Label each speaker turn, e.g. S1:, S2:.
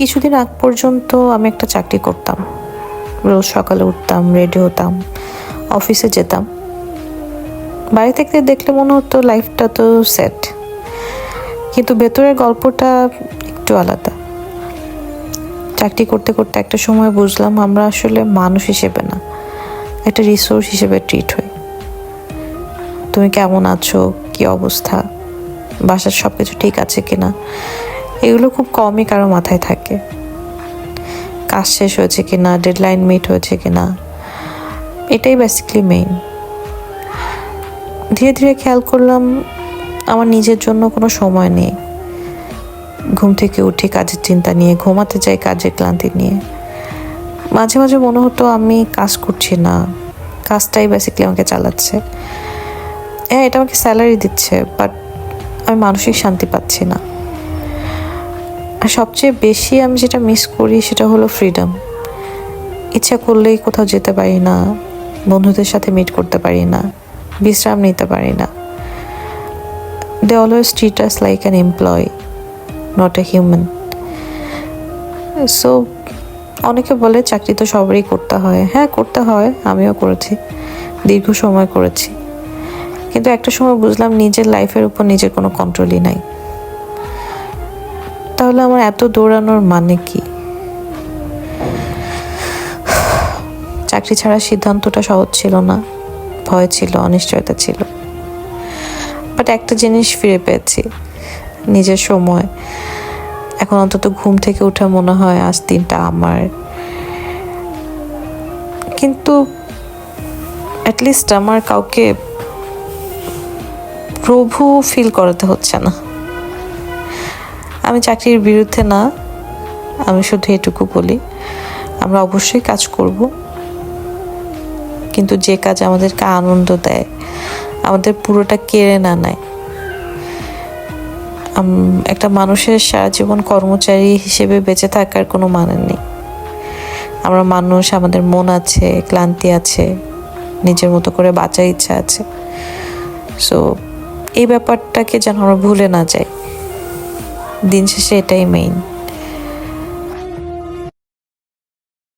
S1: কিছুদিন আগ পর্যন্ত আমি একটা চাকরি করতাম, রোজ সকালে উঠতাম, রেডি হতাম, অফিসে যেতাম। বাড়ি থেকে দেখলে মনে হতো লাইফটা তো সেট, কিন্তু ভেতরের গল্পটা একটু আলাদা। চাকরি করতে করতে একটা সময় বুঝলাম আমরা আসলে মানুষ হিসেবে না, একটা রিসোর্স হিসেবে ট্রিট হই। তুমি কেমন আছো, কি অবস্থা, বাসার সব কিছু ঠিক আছে কিনা, এগুলো খুব কমই কারো মাথায় থাকে। কাজ শেষ হয়েছে কিনা, ডেডলাইন মিট হয়েছে কিনা, এটাই বেসিক্যালি মেইন। ধীরে ধীরে খেয়াল করলাম আমার নিজের জন্য কোনো সময় নেই। ঘুম থেকে উঠি কাজের চিন্তা নিয়ে, ঘুমাতে যাই কাজের ক্লান্তি নিয়ে। মাঝে মাঝে মনে হতো আমি কাজ করছি না, কাজটাই বেসিক্যালি আমাকে চালাচ্ছে। হ্যাঁ, এটা আমাকে স্যালারি দিচ্ছে, বাট আমি মানসিক শান্তি পাচ্ছি না। আর সবচেয়ে বেশি আমি যেটা মিস করি সেটা হলো ফ্রিডম। ইচ্ছা করলেই কোথাও যেতে পারি না, বন্ধুদের সাথে মিট করতে পারি না, বিশ্রাম নিতে পারি না। They always treat us like an employee, not a human. So অনেকে বলে চাকরি তো সবারই করতে হয়। হ্যাঁ, করতে হয়, আমিও করেছি, দীর্ঘ সময় করেছি। কিন্তু একটা সময় বুঝলাম নিজের লাইফের উপর নিজের কোনো কন্ট্রোলই নাই। তাহলে আমার এত দৌড়ানোর মানে কি? চাকরি ছাড়ার সিদ্ধান্তটা সহজ ছিল না, ভয় ছিল, অনিশ্চয়তা ছিল। বাট একটা জিনিস ফিরে পেয়েছি, নিজের সময়। এখন অন্তত ঘুম থেকে উঠে মনে হয় আজ দিনটা আমার। কিন্তু অ্যাটলিস্ট আমার কাউকে প্রভু ফিল করাতে হচ্ছে না। আমি চাকরির বিরুদ্ধে না, আমি শুধু এটুকু বলি আমরা অবশ্যই কাজ করব, কিন্তু যে কাজ আমাদেরকে আনন্দ দেয়, আমাদের পুরোটা কেড়ে না নেয়। একটা মানুষের সারা জীবন কর্মচারী হিসেবে বেঁচে থাকার কোনো মানে নেই। আমরা মানুষ, আমাদের মন আছে, ক্লান্তি আছে, নিজের মতো করে বাঁচার ইচ্ছা আছে। সো এই ব্যাপারটাকে যেন আমরা ভুলে না যাই। দিন শেষে এটাই মেইন।